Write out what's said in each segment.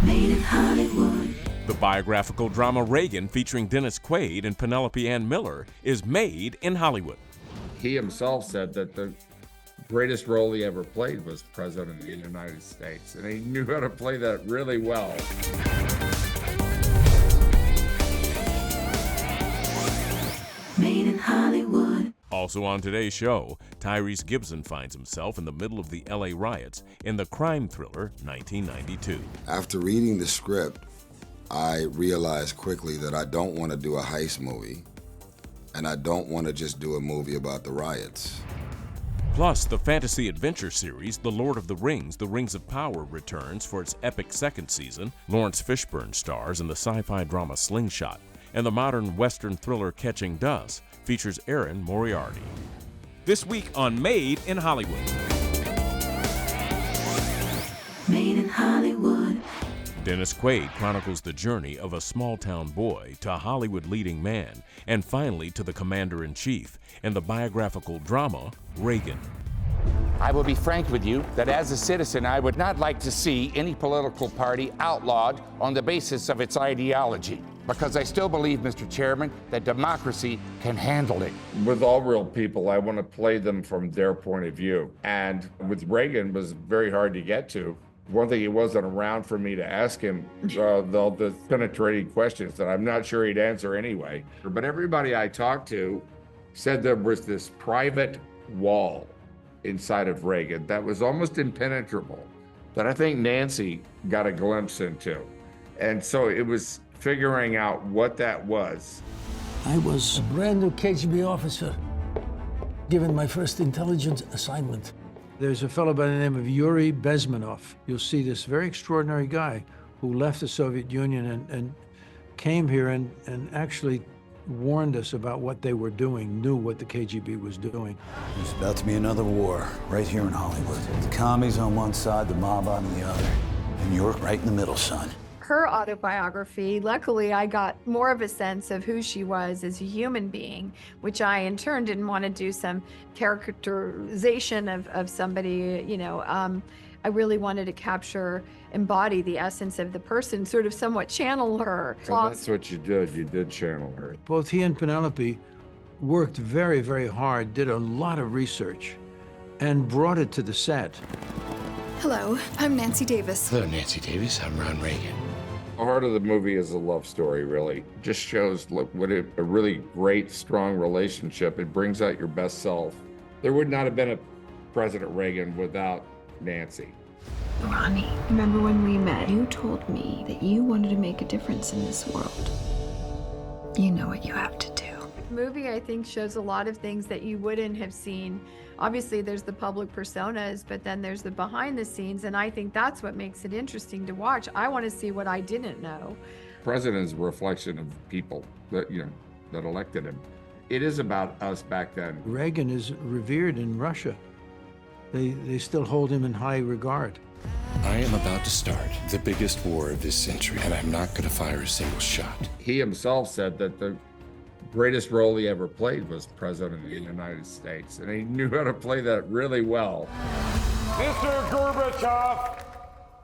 Made in Hollywood. The biographical drama Reagan, featuring Dennis Quaid and Penelope Ann Miller, is made in Hollywood. He himself said that the greatest role he ever played was President of the United States, and he knew how to play that really well. Made in Hollywood. Also on today's show, Tyrese Gibson finds himself in the middle of the LA riots in the crime thriller 1992. After reading the script, I realized quickly that I don't want to do a heist movie, and I don't want to just do a movie about the riots. Plus, the fantasy adventure series, The Lord of the Rings, The Rings of Power, returns for its epic second season. Lawrence Fishburne stars in the sci-fi drama Slingshot, and the modern Western thriller Catching Dust features Erin Moriarty. This week on Made in Hollywood. Made in Hollywood. Dennis Quaid chronicles the journey of a small-town boy to a Hollywood leading man, and finally to the commander-in-chief in the biographical drama Reagan. I will be frank with you that as a citizen, I would not like to see any political party outlawed on the basis of its ideology, because I still believe, Mr. Chairman, that democracy can handle it. With all real people, I want to play them from their point of view. And with Reagan, it was very hard to get to. One thing, he wasn't around for me to ask him the penetrating questions that I'm not sure he'd answer anyway. But everybody I talked to said there was this private wall inside of Reagan that was almost impenetrable, that I think Nancy got a glimpse into. And so it was figuring out what that was. I was a brand new KGB officer, given my first intelligence assignment. There's a fellow by the name of Yuri Bezmenov. You'll see this very extraordinary guy who left the Soviet Union and came here and actually warned us about what they were doing, knew what the KGB was doing. There's about to be another war right here in Hollywood. The commies on one side, the mob on the other. And you're right in the middle, son. Her autobiography, luckily I got more of a sense of who she was as a human being, which I in turn didn't want to do some characterization of somebody, you know. I really wanted to embody the essence of the person, sort of somewhat channel her. Well, that's what you did channel her. Both he and Penelope worked very, very hard, did a lot of research, and brought it to the set. Hello, I'm Nancy Davis. Hello, Nancy Davis. I'm Ron Reagan. The heart of the movie is a love story, really. Just shows what a really great, strong relationship. It brings out your best self. There would not have been a President Reagan without Nancy. Ronnie, remember when we met? You told me that you wanted to make a difference in this world. You know what you have to do. The movie, I think, shows a lot of things that you wouldn't have seen. Obviously, there's the public personas, but then there's the behind the scenes, and I think that's what makes it interesting to watch. I want to see what I didn't know. President is a reflection of people that elected him. It is about us back then. Reagan is revered in Russia. They still hold him in high regard. I am about to start the biggest war of this century, and I'm not going to fire a single shot. He himself said that the greatest role he ever played was President of the United States, and he knew how to play that really well. Mr. Gorbachev,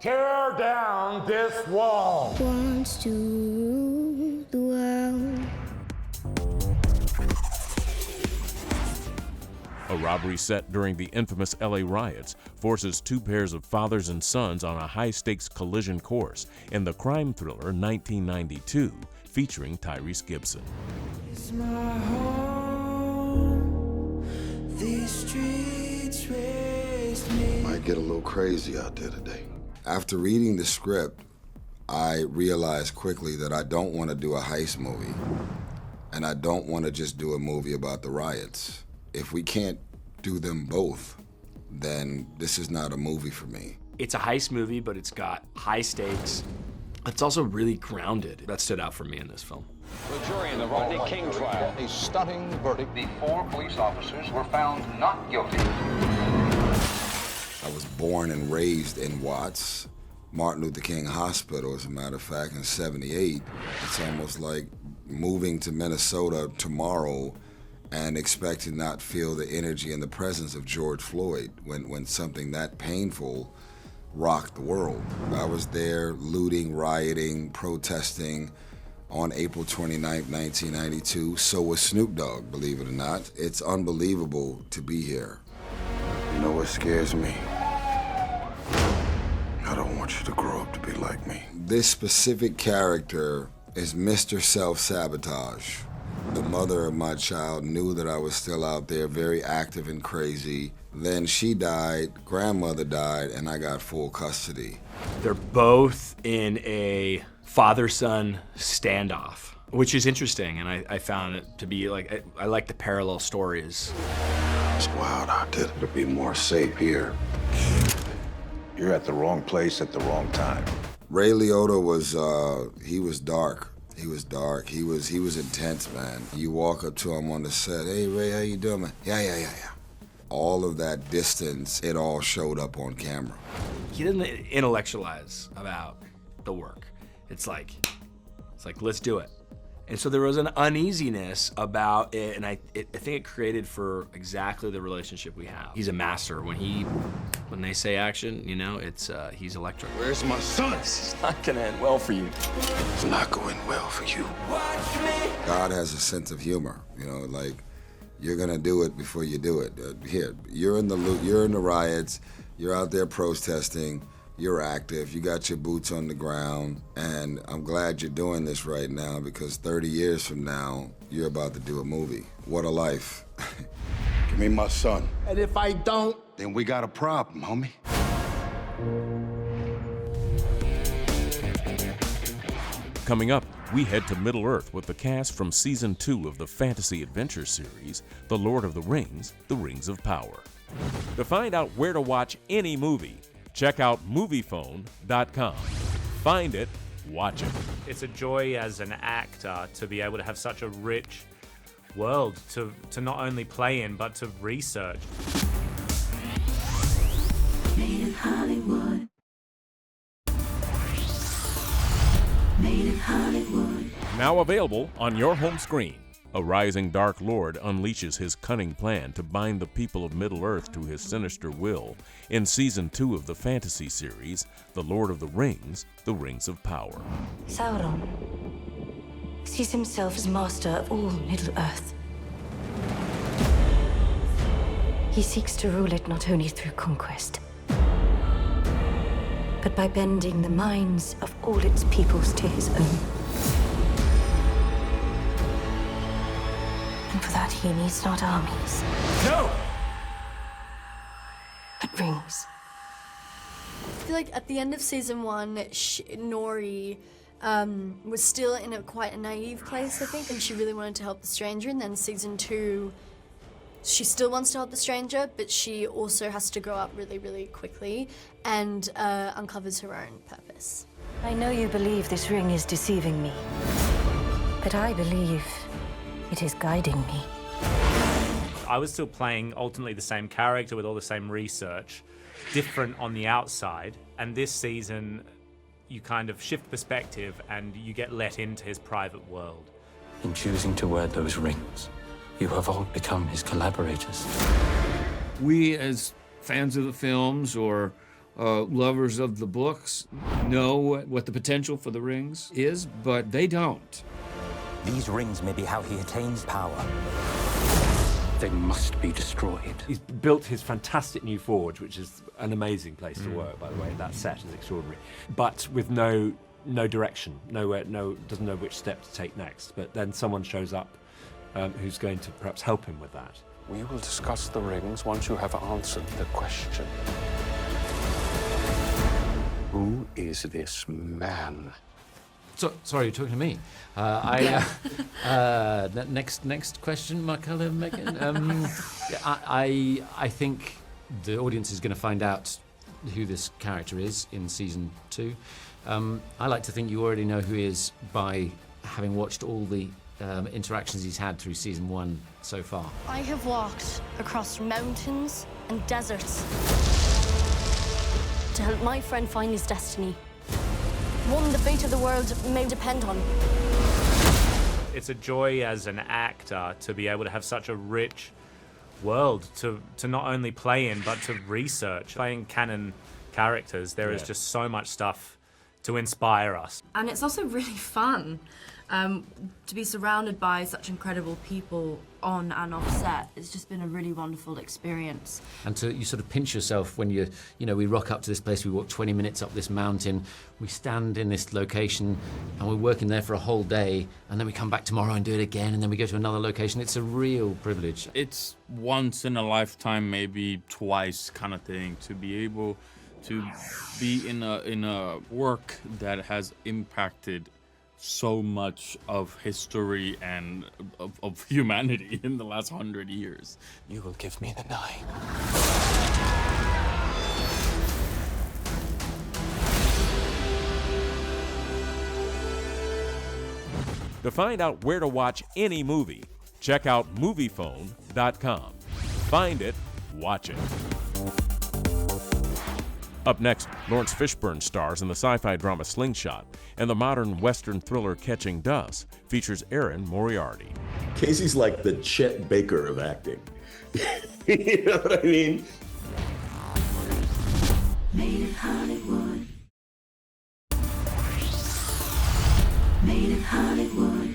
tear down this wall. Wants to rule the world. A robbery set during the infamous LA riots forces two pairs of fathers and sons on a high-stakes collision course in the crime thriller 1992, featuring Tyrese Gibson. It's my home. These streets raised me. Might get a little crazy out there today. After reading the script, I realized quickly that I don't want to do a heist movie, and I don't want to just do a movie about the riots. If we can't do them both, then this is not a movie for me. It's a heist movie, but it's got high stakes. It's also really grounded. That stood out for me in this film. The jury in the Rodney King trial. A stunning verdict. The 4 police officers were found not guilty. I was born and raised in Watts, Martin Luther King Hospital, as a matter of fact, in '78. It's almost like moving to Minnesota tomorrow and expect to not feel the energy and the presence of George Floyd when something that painful rocked the world. I was there looting, rioting, protesting on April 29th, 1992. So was Snoop Dogg, believe it or not. It's unbelievable to be here. You know what scares me? I don't want you to grow up to be like me. This specific character is Mr. Self-Sabotage. The mother of my child knew that I was still out there, very active and crazy. Then she died, grandmother died, and I got full custody. They're both in a father-son standoff, which is interesting, and I found it to be like, I like the parallel stories. It's wild out there to be more safe here. You're at the wrong place at the wrong time. Ray Liotta was, he was dark. He was dark. He was intense, man. You walk up to him on the set, hey, Ray, how you doing, man? Yeah. All of that distance, it all showed up on camera. He didn't intellectualize about the work. It's like, let's do it. And so there was an uneasiness about it, and I think it created for exactly the relationship we have. He's a master. When they say action, you know, he's electric. Where's my son? This is not gonna end well for you. It's not going well for you. God has a sense of humor, you know, like, you're gonna do it before you do it. Here, you're in the riots, you're out there protesting, you're active, you got your boots on the ground, and I'm glad you're doing this right now because 30 years from now, you're about to do a movie. What a life. Give me my son. And if I don't, Then we got a problem, homie. Coming up, we head to Middle-earth with the cast from Season 2 of the fantasy adventure series, The Lord of the Rings, The Rings of Power. To find out where to watch any movie, check out Moviephone.com. Find it, watch it. It's a joy as an actor to be able to have such a rich world to not only play in, but to research. Made in Hollywood. Made in Hollywood. Now available on your home screen. A rising Dark Lord unleashes his cunning plan to bind the people of Middle-earth to his sinister will in Season 2 of the fantasy series, The Lord of the Rings, The Rings of Power. Sauron sees himself as master of all Middle-earth. He seeks to rule it not only through conquest, but by bending the minds of all its peoples to his own. And for that, he needs not armies. No! But rings. I feel like at the end of season 1, Nori was still in quite a naive place, I think, and she really wanted to help the stranger. And then season 2, she still wants to help the stranger, but she also has to grow up really, really quickly and uncovers her own purpose. I know you believe this ring is deceiving me, but I believe it is guiding me. I was still playing ultimately the same character with all the same research, different on the outside, and this season you kind of shift perspective and you get let into his private world. In choosing to wear those rings, you have all become his collaborators. We, as fans of the films or lovers of the books, know what the potential for the rings is, but they don't. These rings may be how he attains power. They must be destroyed. He's built his fantastic new forge, which is an amazing place to work, by the way. That set is extraordinary. But with no direction, doesn't know which step to take next. But then someone shows up who's going to perhaps help him with that. We will discuss the rings once you have answered the question. Who is this man? So, sorry, you're talking to me. Next question, Marcella, Megan. I think the audience is going to find out who this character is in season 2. I like to think you already know who he is by having watched all the interactions he's had through season 1 so far. I have walked across mountains and deserts to help my friend find his destiny. One the fate of the world may depend on. It's a joy as an actor to be able to have such a rich world to not only play in, but to research. Playing canon characters. There is just so much stuff to inspire us. And it's also really fun to be surrounded by such incredible people on and off set. It's just been a really wonderful experience. And you sort of pinch yourself when we rock up to this place, we walk 20 minutes up this mountain, we stand in this location and we're working there for a whole day, and then we come back tomorrow and do it again, and then we go to another location. It's a real privilege. It's once in a lifetime, maybe twice kind of thing, to be able to be in a work that has impacted so much of history and of humanity in the last 100 years. You will give me the night. To find out where to watch any movie, check out MoviePhone.com. Find it, watch it. Up next, Lawrence Fishburne stars in the sci-fi drama Slingshot, and the modern Western thriller Catching Dust features Erin Moriarty. Casey's like the Chet Baker of acting. You know what I mean? Made in Hollywood. Made in Hollywood.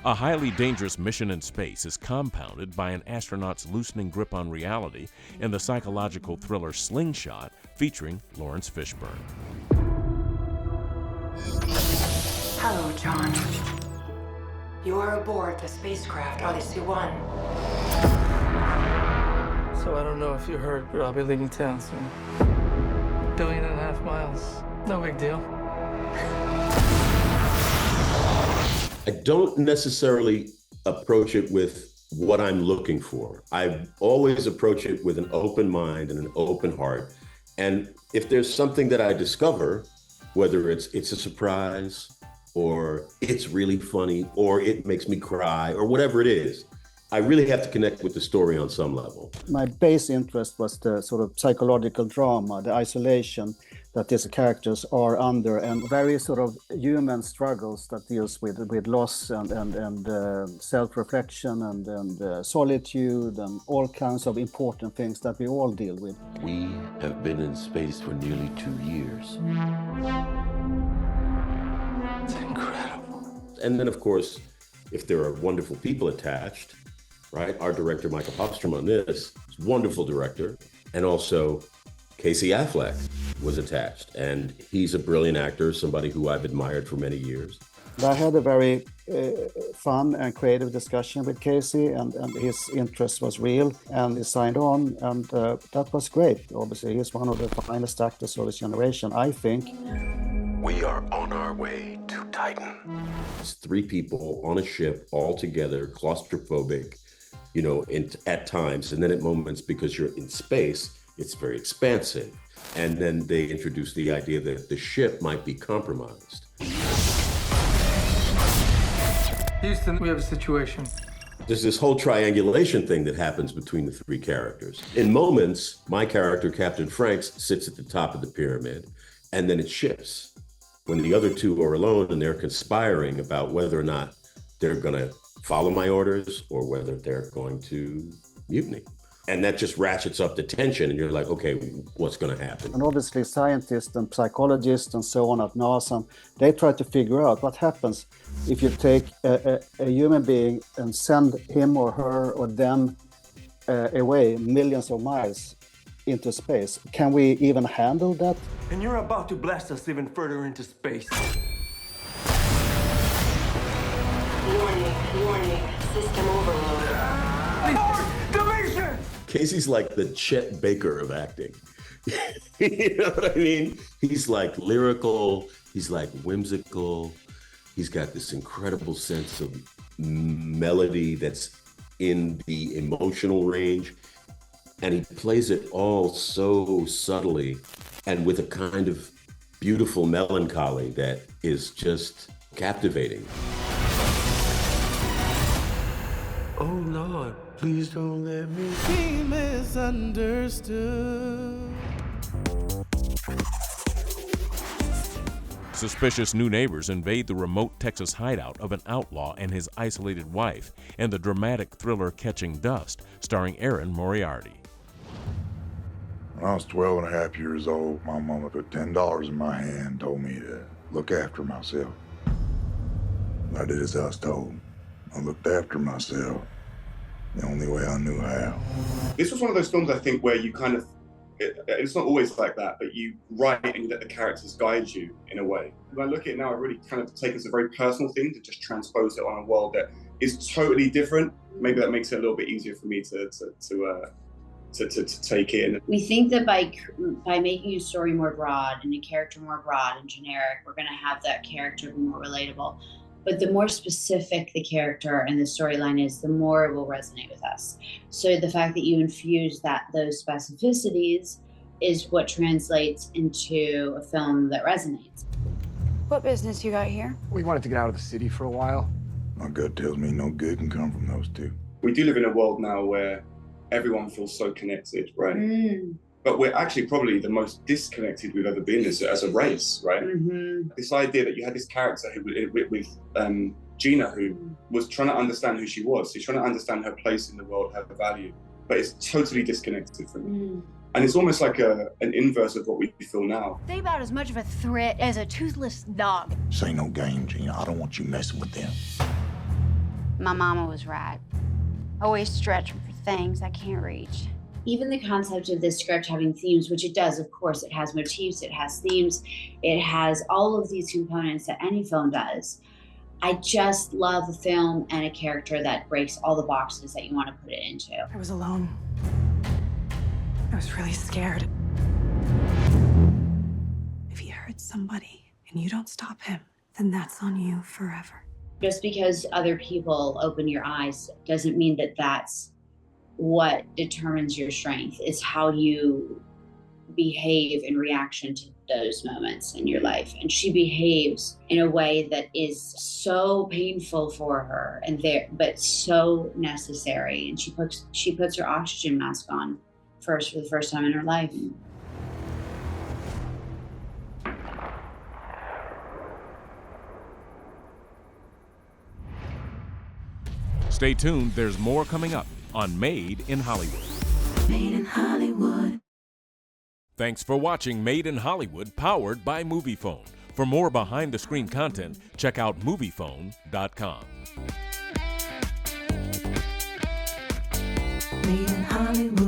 A highly dangerous mission in space is compounded by an astronaut's loosening grip on reality in the psychological thriller Slingshot, featuring Lawrence Fishburne. Hello, John. You are aboard the spacecraft Odyssey 1. So I don't know if you heard, but I'll be leaving town soon. 1.5 billion miles. No big deal. I don't necessarily approach it with what I'm looking for. I always approach it with an open mind and an open heart. And if there's something that I discover, whether it's a surprise, or it's really funny, or it makes me cry, or whatever it is, I really have to connect with the story on some level. My base interest was the sort of psychological drama, the isolation that these characters are under, and very sort of human struggles that deals with loss and self-reflection and solitude and all kinds of important things that we all deal with. We have been in space for nearly 2 years. It's incredible. And then, of course, if there are wonderful people attached, right? Our director, Michael Hofstrom, on this, is a wonderful director, and also Casey Affleck was attached, and he's a brilliant actor, somebody who I've admired for many years. I had a very fun and creative discussion with Casey, and his interest was real, and he signed on, and that was great. Obviously, he's one of the finest actors of his generation, I think. We are on our way to Titan. It's 3 people on a ship all together, claustrophobic, you know, at times, and then at moments, because you're in space, it's very expansive. And then they introduce the idea that the ship might be compromised. Houston, we have a situation. There's this whole triangulation thing that happens between the 3 characters. In moments, my character, Captain Franks, sits at the top of the pyramid, and then it shifts. When the other 2 are alone and they're conspiring about whether or not they're gonna follow my orders or whether they're going to mutiny. And that just ratchets up the tension, and you're like, okay, what's going to happen? And obviously scientists and psychologists and so on at NASA, they try to figure out what happens if you take a human being and send him or her or them away millions of miles into space. Can we even handle that? And you're about to blast us even further into space. Warning, system overload. Casey's like the Chet Baker of acting. You know what I mean? He's like lyrical, he's like whimsical, he's got this incredible sense of melody that's in the emotional range, and he plays it all so subtly and with a kind of beautiful melancholy that is just captivating. Oh Lord, please don't let me be misunderstood. Suspicious new neighbors invade the remote Texas hideout of an outlaw and his isolated wife, and the dramatic thriller Catching Dust, starring Erin Moriarty. When I was 12 and a half years old, my mama put $10 in my hand and told me to look after myself. I did as I was told. I looked after myself the only way I knew how. This was one of those films, I think, where you kind of, it's not always like that, but you write and you let the characters guide you in a way. When I look at it now, I really kind of take it as a very personal thing to just transpose it on a world that is totally different. Maybe that makes it a little bit easier for me to take in. We think that by making a story more broad and a character more broad and generic, we're going to have that character be more relatable. But the more specific the character and the storyline is, the more it will resonate with us. So the fact that you infuse those specificities is what translates into a film that resonates. What business you got here? We wanted to get out of the city for a while. My gut tells me no good can come from those two. We do live in a world now where everyone feels so connected, right? But we're actually probably the most disconnected we've ever been as a race, right? This idea that you had this character with Gina, who was trying to understand who she was. She's trying to understand her place in the world, her value, but it's totally disconnected from me. And it's almost like an inverse of what we feel now. They about as much of a threat as a toothless dog. This ain't no game, Gina. I don't want you messing with them. My mama was right. Always stretching for things I can't reach. Even the concept of this script having themes, which it does, of course, it has motifs, it has themes, it has all of these components that any film does. I just love a film and a character that breaks all the boxes that you want to put it into. I was alone. I was really scared. If he hurts somebody and you don't stop him, then that's on you forever. Just because other people open your eyes doesn't mean that that's what determines your strength. It's how you behave in reaction to those moments in your life. And she behaves in a way that is so painful for her but so necessary. And she puts her oxygen mask on for the first time in her life. Stay tuned, there's more coming up on Made in Hollywood. Made in Hollywood. Thanks for watching Made in Hollywood, powered by MoviePhone. For more behind-the-screen content, check out MoviePhone.com. Made in Hollywood.